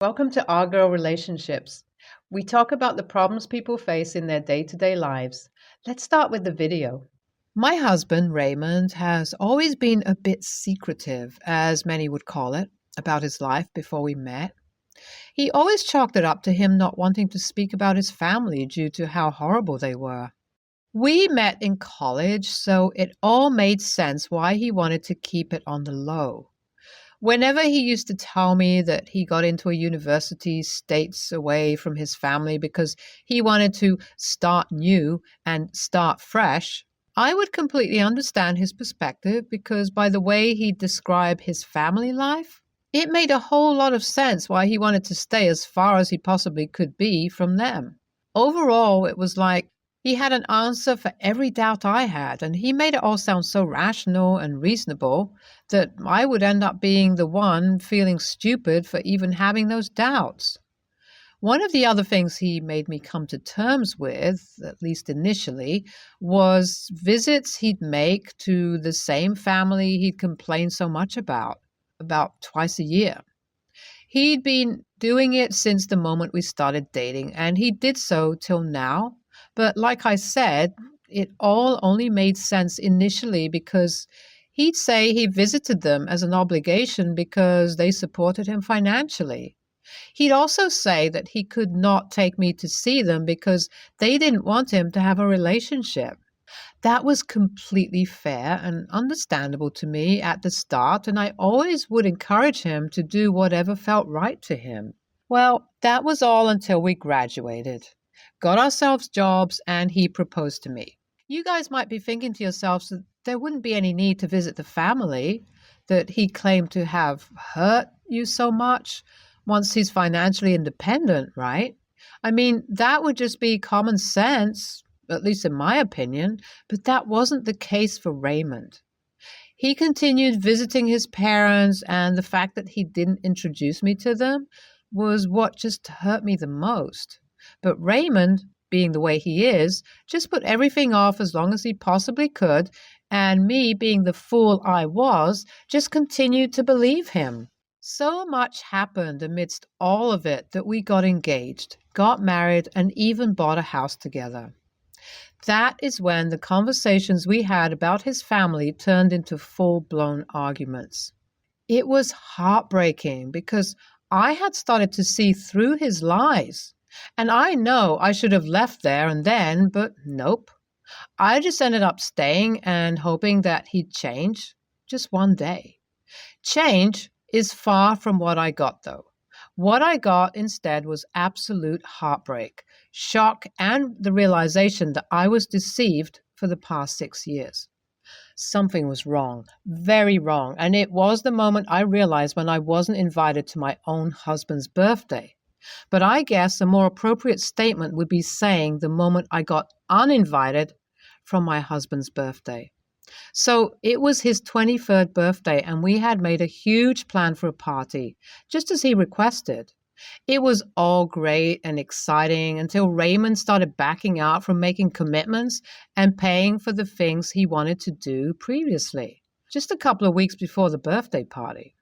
Welcome to Our Girl Relationships. We talk about the problems people face in their day-to-day lives. Let's start with the video. My husband, Raymond, has always been a bit secretive, as many would call it, about his life before we met. He always chalked it up to him not wanting to speak about his family due to how horrible they were. We met in college, so it all made sense why he wanted to keep it on the low. Whenever he used to tell me that he got into a university states away from his family because he wanted to start new and start fresh, I would completely understand his perspective because by the way he described his family life, it made a whole lot of sense why he wanted to stay as far as he possibly could be from them. Overall, it was like he had an answer for every doubt I had, and he made it all sound so rational and reasonable that I would end up being the one feeling stupid for even having those doubts. One of the other things he made me come to terms with, at least initially, was visits he'd make to the same family he'd complained so much about twice a year. He'd been doing it since the moment we started dating, and he did so till now. But like I said, it all only made sense initially because he'd say he visited them as an obligation because they supported him financially. He'd also say that he could not take me to see them because they didn't want him to have a relationship. That was completely fair and understandable to me at the start, and I always would encourage him to do whatever felt right to him. Well, that was all until we graduated, got ourselves jobs, and he proposed to me. You guys might be thinking to yourselves that there wouldn't be any need to visit the family that he claimed to have hurt you so much once he's financially independent, right? I mean, that would just be common sense, at least in my opinion, but that wasn't the case for Raymond. He continued visiting his parents, and the fact that he didn't introduce me to them was what just hurt me the most. But Raymond, being the way he is, just put everything off as long as he possibly could, and me, being the fool I was, just continued to believe him. So much happened amidst all of it that we got engaged, got married, and even bought a house together. That is when the conversations we had about his family turned into full-blown arguments. It was heartbreaking because I had started to see through his lies. And I know I should have left there and then, but nope. I just ended up staying and hoping that he'd change just one day. Change is far from what I got, though. What I got instead was absolute heartbreak, shock, and the realization that I was deceived for the past 6 years. Something was wrong, very wrong, and it was the moment I realized when I wasn't invited to my own husband's birthday. But I guess a more appropriate statement would be saying the moment I got uninvited from my husband's birthday. So it was his 23rd birthday, and we had made a huge plan for a party, just as he requested. It was all great and exciting until Raymond started backing out from making commitments and paying for the things he wanted to do previously, just a couple of weeks before the birthday party.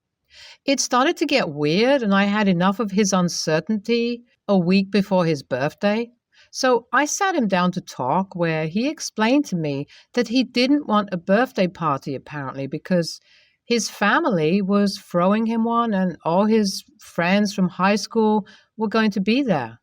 It started to get weird, and I had enough of his uncertainty a week before his birthday. So I sat him down to talk, where he explained to me that he didn't want a birthday party, apparently, because his family was throwing him one and all his friends from high school were going to be there.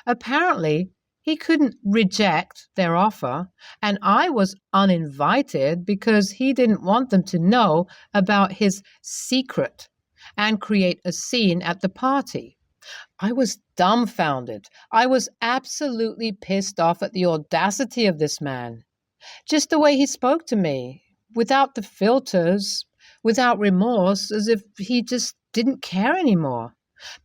Apparently, he couldn't reject their offer, and I was uninvited because he didn't want them to know about his secret and create a scene at the party. I was dumbfounded. I was absolutely pissed off at the audacity of this man. Just the way he spoke to me, without the filters, without remorse, as if he just didn't care anymore.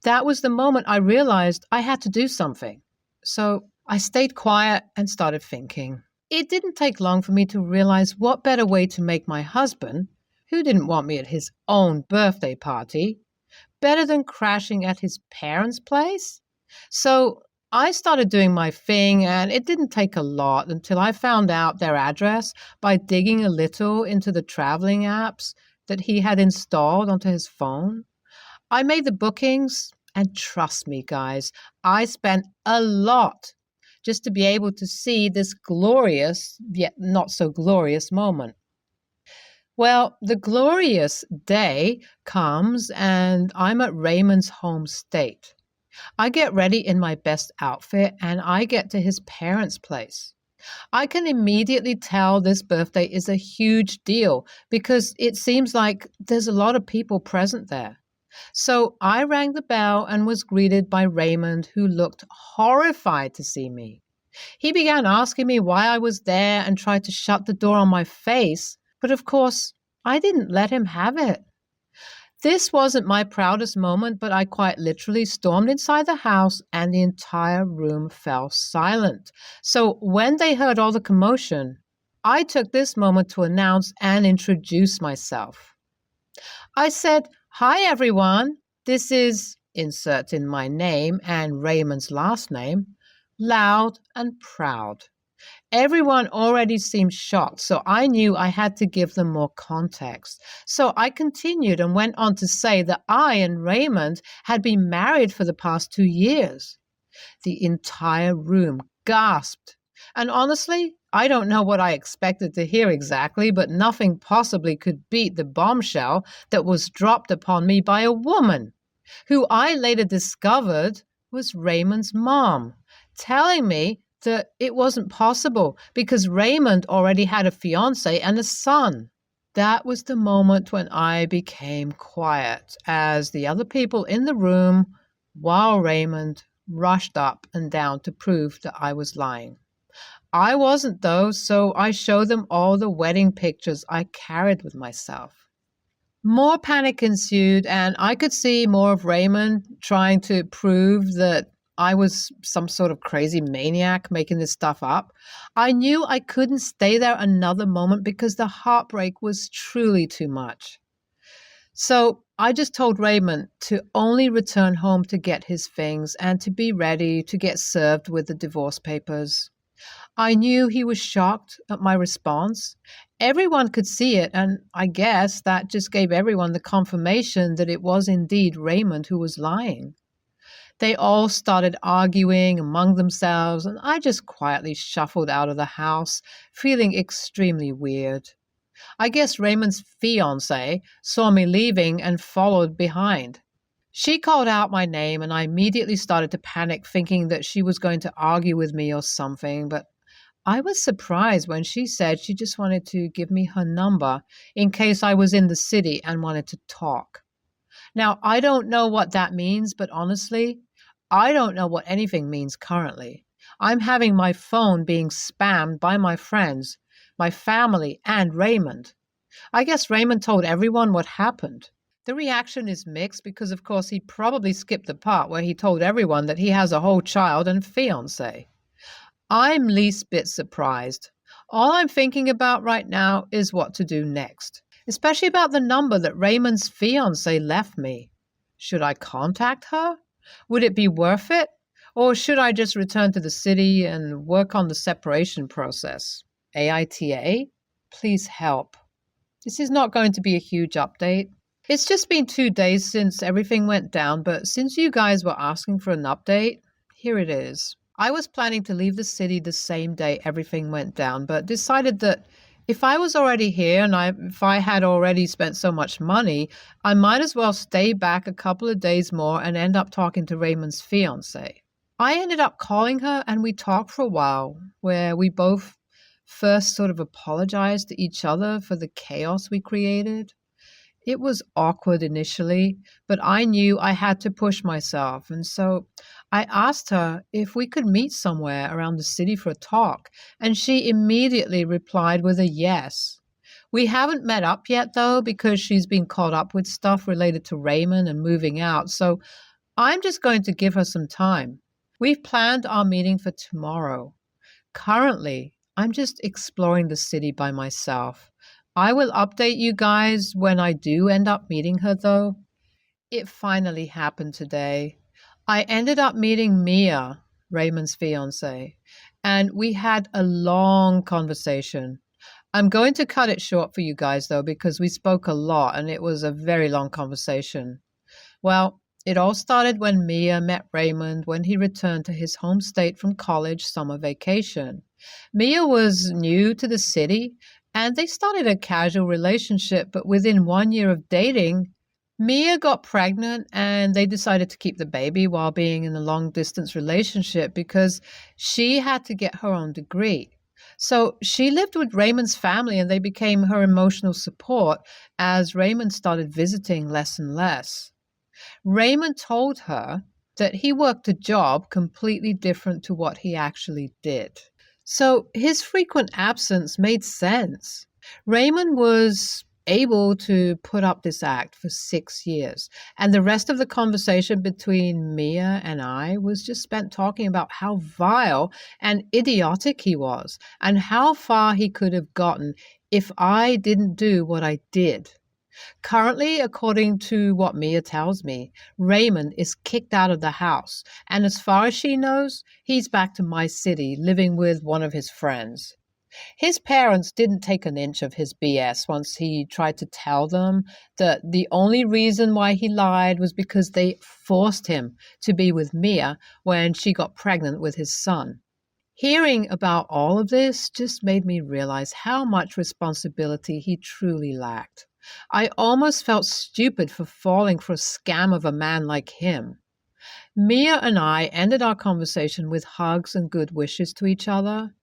That was the moment I realized I had to do something. So I stayed quiet and started thinking. It didn't take long for me to realize what better way to make my husband, who didn't want me at his own birthday party, better than crashing at his parents' place. So I started doing my thing, and it didn't take a lot until I found out their address by digging a little into the traveling apps that he had installed onto his phone. I made the bookings, And trust me, guys, I spent a lot just to be able to see this glorious, yet not so glorious moment. Well, the glorious day comes and I'm at Raymond's home state. I get ready in my best outfit and I get to his parents' place. I can immediately tell this birthday is a huge deal because it seems like there's a lot of people present there. So I rang the bell and was greeted by Raymond, who looked horrified to see me. He began asking me why I was there and tried to shut the door on my face, but of course, I didn't let him have it. This wasn't my proudest moment, but I quite literally stormed inside the house and the entire room fell silent. So when they heard all the commotion, I took this moment to announce and introduce myself. I said, "Hi, everyone. This is," insert in my name and Raymond's last name, "loud and proud." Everyone already seemed shocked, so I knew I had to give them more context. So I continued and went on to say that I and Raymond had been married for the past 2 years. The entire room gasped. And honestly, I don't know what I expected to hear exactly, but nothing possibly could beat the bombshell that was dropped upon me by a woman, who I later discovered was Raymond's mom, telling me that it wasn't possible because Raymond already had a fiance and a son. That was the moment when I became quiet as the other people in the room, while Raymond rushed up and down to prove that I was lying. I wasn't, though, so I showed them all the wedding pictures I carried with myself. More panic ensued, and I could see more of Raymond trying to prove that I was some sort of crazy maniac making this stuff up. I knew I couldn't stay there another moment because the heartbreak was truly too much. So I just told Raymond to only return home to get his things and to be ready to get served with the divorce papers. I knew he was shocked at my response. Everyone could see it, and I guess that just gave everyone the confirmation that it was indeed Raymond who was lying. They all started arguing among themselves, and I just quietly shuffled out of the house, feeling extremely weird. I guess Raymond's fiancée saw me leaving and followed behind. She called out my name, and I immediately started to panic, thinking that she was going to argue with me or something, but I was surprised when she said she just wanted to give me her number in case I was in the city and wanted to talk. Now, I don't know what that means, but honestly, I don't know what anything means currently. I'm having my phone being spammed by my friends, my family, and Raymond. I guess Raymond told everyone what happened. The reaction is mixed because, of course, he probably skipped the part where he told everyone that he has a whole child and fiancé. I'm least bit surprised. All I'm thinking about right now is what to do next, especially about the number that Raymond's fiancé left me. Should I contact her? Would it be worth it? Or should I just return to the city and work on the separation process? AITA? Please help. This is not going to be a huge update. It's just been 2 days since everything went down, but since you guys were asking for an update, here it is. I was planning to leave the city the same day everything went down, but decided that if I was already here and if I had already spent so much money, I might as well stay back a couple of days more and end up talking to Raymond's fiancée. I ended up calling her and we talked for a while, where we both first sort of apologized to each other for the chaos we created. It was awkward initially, but I knew I had to push myself, and so I asked her if we could meet somewhere around the city for a talk, and she immediately replied with a yes. We haven't met up yet, though, because she's been caught up with stuff related to Raymond and moving out, so I'm just going to give her some time. We've planned our meeting for tomorrow. Currently, I'm just exploring the city by myself. I will update you guys when I do end up meeting her, though. It finally happened today. I ended up meeting Mia, Raymond's fiancée, and we had a long conversation. I'm going to cut it short for you guys, though, because we spoke a lot and it was a very long conversation. Well, It all started when Mia met Raymond when he returned to his home state from college summer vacation. Mia was new to the city and they started a casual relationship, but within 1 year of dating, Mia got pregnant and they decided to keep the baby while being in a long distance relationship because she had to get her own degree. So she lived with Raymond's family and they became her emotional support as Raymond started visiting less and less. Raymond told her that he worked a job completely different to what he actually did. So his frequent absence made sense. Raymond was able to put up this act for 6 years, and the rest of the conversation between Mia and I was just spent talking about how vile and idiotic he was, and how far he could have gotten if I didn't do what I did. Currently, according to what Mia tells me, Raymond is kicked out of the house, and as far as she knows, he's back to my city living with one of his friends. His parents didn't take an inch of his BS once he tried to tell them that the only reason why he lied was because they forced him to be with Mia when she got pregnant with his son. Hearing about all of this just made me realize how much responsibility he truly lacked. I almost felt stupid for falling for a scam of a man like him. Mia and I ended our conversation with hugs and good wishes to each other.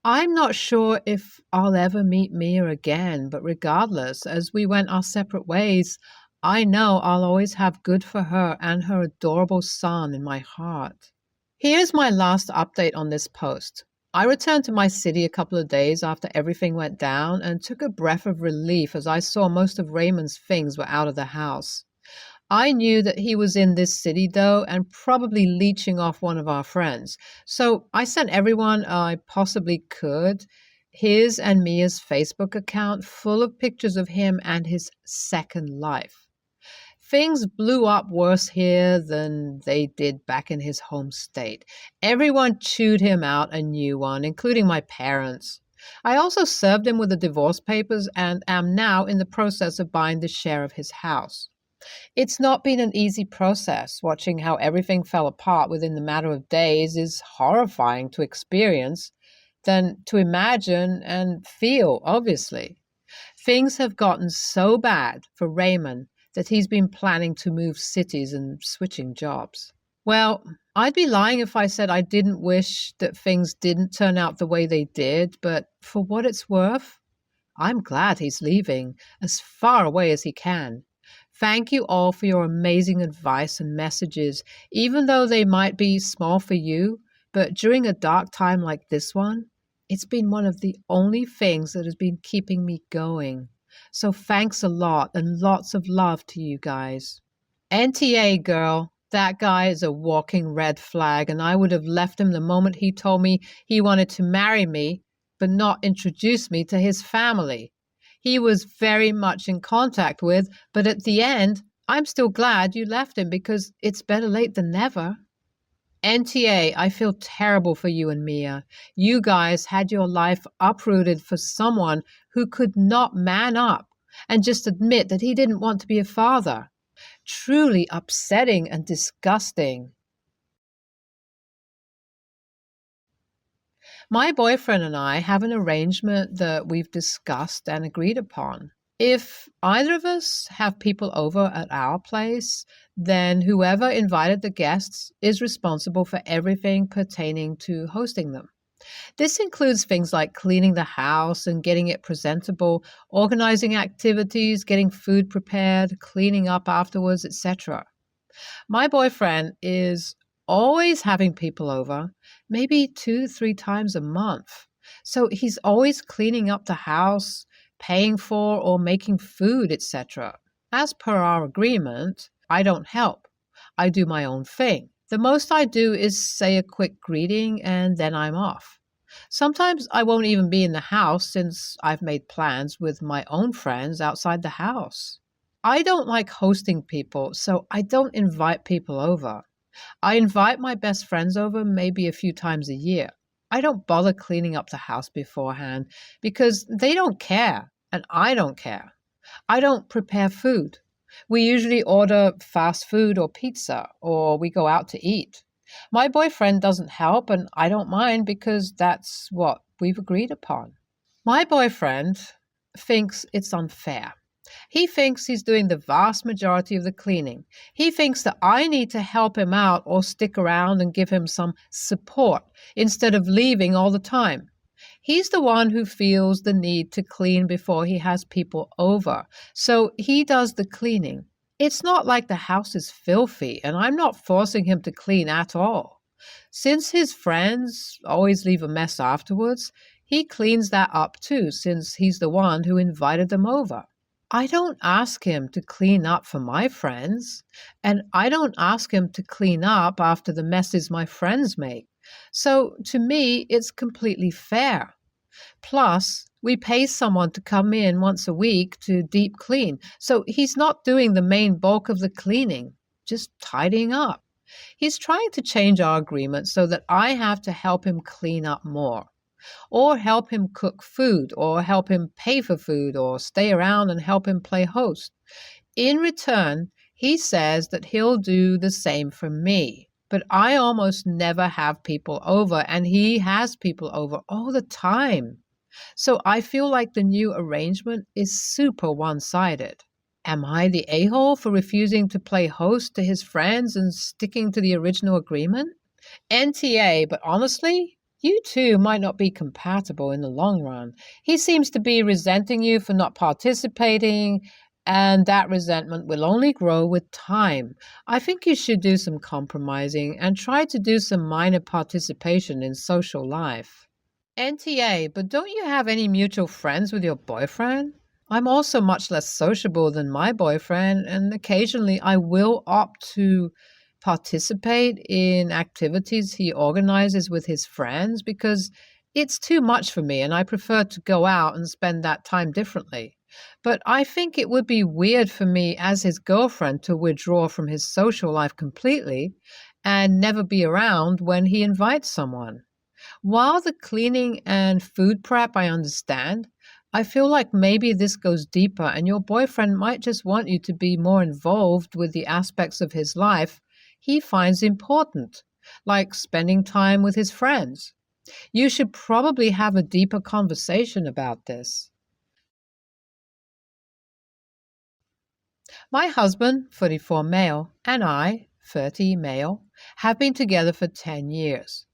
I'm not sure if I'll ever meet Mia again, but regardless, as we went our separate ways, I know I'll always have good for her and her adorable son in my heart. Here's my last update on this post. I returned to my city a couple of days after everything went down and took a breath of relief as I saw most of Raymond's things were out of the house. I knew that he was in this city though and probably leeching off one of our friends. So I sent everyone I possibly could his and Mia's Facebook account full of pictures of him and his second life. Things blew up worse here than they did back in his home state. Everyone chewed him out a new one, including my parents. I also served him with the divorce papers and am now in the process of buying the share of his house. It's not been an easy process. Watching how everything fell apart within the matter of days is horrifying to experience, than to imagine and feel, obviously. Things have gotten so bad for Raymond that he's been planning to move cities and switching jobs. Well, I'd be lying if I said I didn't wish that things didn't turn out the way they did, but for what it's worth, I'm glad he's leaving as far away as he can. Thank you all for your amazing advice and messages, even though they might be small for you, but during a dark time like this one, it's been one of the only things that has been keeping me going. So thanks a lot and lots of love to you guys. NTA girl, that guy is a walking red flag and I would have left him the moment he told me he wanted to marry me, but not introduce me to his family. He was very much in contact with, but at the end, I'm still glad you left him because it's better late than never. NTA, I feel terrible for you and Mia. You guys had your life uprooted for someone who could not man up and just admit that he didn't want to be a father. Truly upsetting and disgusting. My boyfriend and I have an arrangement that we've discussed and agreed upon. If either of us have people over at our place, then whoever invited the guests is responsible for everything pertaining to hosting them. This includes things like cleaning the house and getting it presentable, organizing activities, getting food prepared, cleaning up afterwards, etc. My boyfriend is always having people over, maybe 2-3 times a month. So he's always cleaning up the house, paying for or making food, etc. As per our agreement, I don't help. I do my own thing. The most I do is say a quick greeting and then I'm off. Sometimes I won't even be in the house since I've made plans with my own friends outside the house. I don't like hosting people, so I don't invite people over. I invite my best friends over maybe a few times a year. I don't bother cleaning up the house beforehand because they don't care and I don't care. I don't prepare food. We usually order fast food or pizza, or we go out to eat. My boyfriend doesn't help, and I don't mind because that's what we've agreed upon. My boyfriend thinks it's unfair. He thinks he's doing the vast majority of the cleaning. He thinks that I need to help him out or stick around and give him some support instead of leaving all the time. He's the one who feels the need to clean before he has people over, so he does the cleaning. It's not like the house is filthy, and I'm not forcing him to clean at all. Since his friends always leave a mess afterwards, he cleans that up too, since he's the one who invited them over. I don't ask him to clean up for my friends, and I don't ask him to clean up after the messes my friends make. So to me, it's completely fair. Plus, we pay someone to come in once a week to deep clean, so he's not doing the main bulk of the cleaning, just tidying up. He's trying to change our agreement so that I have to help him clean up more, or help him cook food, or help him pay for food, or stay around and help him play host. In return, he says that he'll do the same for me. But I almost never have people over, and he has people over all the time. So I feel like the new arrangement is super one-sided. Am I the a-hole for refusing to play host to his friends and sticking to the original agreement? NTA, but honestly, you two might not be compatible in the long run. He seems to be resenting you for not participating, and that resentment will only grow with time. I think you should do some compromising and try to do some minor participation in social life. NTA, but don't you have any mutual friends with your boyfriend? I'm also much less sociable than my boyfriend, and occasionally I will opt to participate in activities he organizes with his friends because it's too much for me and I prefer to go out and spend that time differently. But I think it would be weird for me as his girlfriend to withdraw from his social life completely and never be around when he invites someone. While the cleaning and food prep I understand, I feel like maybe this goes deeper and your boyfriend might just want you to be more involved with the aspects of his life he finds important, like spending time with his friends. You should probably have a deeper conversation about this. My husband, 44 male, and I, 30 male, have been together for 10 years.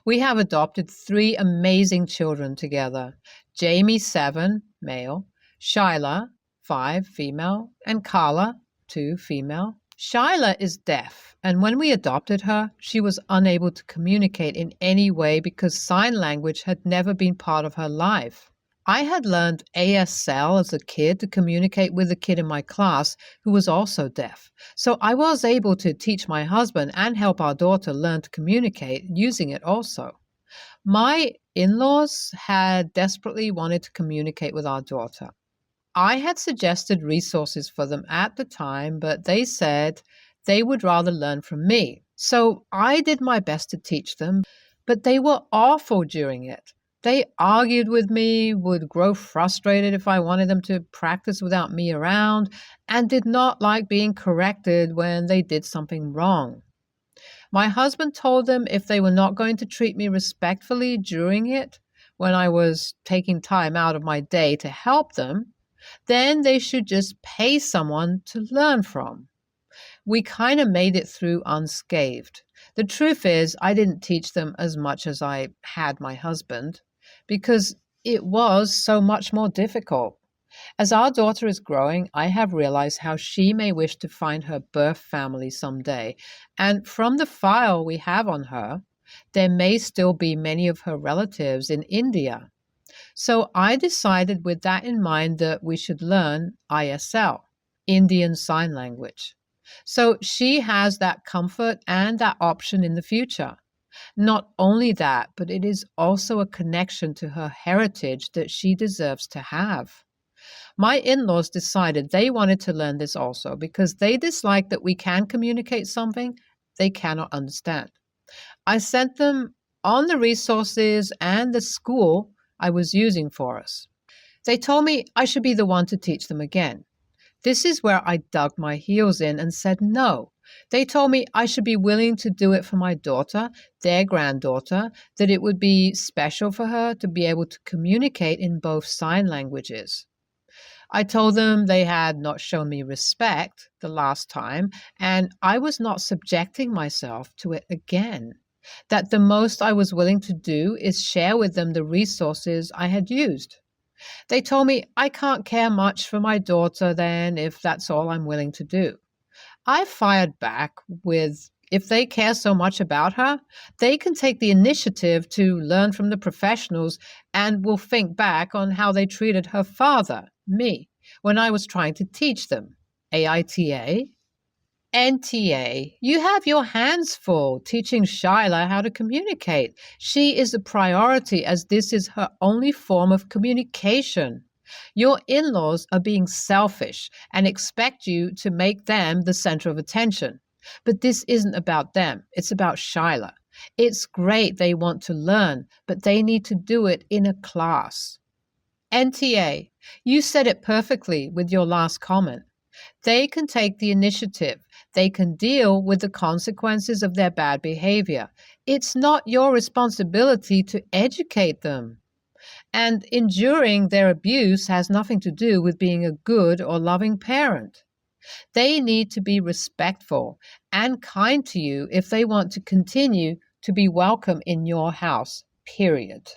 We have adopted 3 amazing children together: Jamie, 7, male; Shyla, 5, female; and Carla, 2, female. Shyla is deaf, and when we adopted her, she was unable to communicate in any way because sign language had never been part of her life. I had learned ASL as a kid to communicate with a kid in my class who was also deaf, so I was able to teach my husband and help our daughter learn to communicate using it also. My in-laws had desperately wanted to communicate with our daughter. I had suggested resources for them at the time, but they said they would rather learn from me. So I did my best to teach them, but they were awful during it. They argued with me, would grow frustrated if I wanted them to practice without me around, and did not like being corrected when they did something wrong. My husband told them if they were not going to treat me respectfully during it, when I was taking time out of my day to help them, then they should just pay someone to learn from. We kind of made it through unscathed. The truth is, I didn't teach them as much as I had my husband, because it was so much more difficult. As our daughter is growing, I have realized how she may wish to find her birth family someday, and from the file we have on her, there may still be many of her relatives in India. So I decided with that in mind that we should learn ISL, Indian Sign Language. So she has that comfort and that option in the future. Not only that, but it is also a connection to her heritage that she deserves to have. My in-laws decided they wanted to learn this also because they dislike that we can communicate something they cannot understand. I sent them on the resources and the school I was using for us. They told me I should be the one to teach them again. This is where I dug my heels in and said no. They told me I should be willing to do it for my daughter, their granddaughter, that it would be special for her to be able to communicate in both sign languages. I told them they had not shown me respect the last time, and I was not subjecting myself to it again. That the most I was willing to do is share with them the resources I had used. They told me I can't care much for my daughter then if that's all I'm willing to do. I fired back with, if they care so much about her, they can take the initiative to learn from the professionals and will think back on how they treated her father, me, when I was trying to teach them. AITA? NTA, you have your hands full teaching Shyla how to communicate. She is a priority as this is her only form of communication. Your in laws are being selfish and expect you to make them the center of attention. But this isn't about them, it's about Shyla. It's great they want to learn, but they need to do it in a class. NTA, you said it perfectly with your last comment. They can take the initiative. They can deal with the consequences of their bad behavior. It's not your responsibility to educate them. And enduring their abuse has nothing to do with being a good or loving parent. They need to be respectful and kind to you if they want to continue to be welcome in your house, period.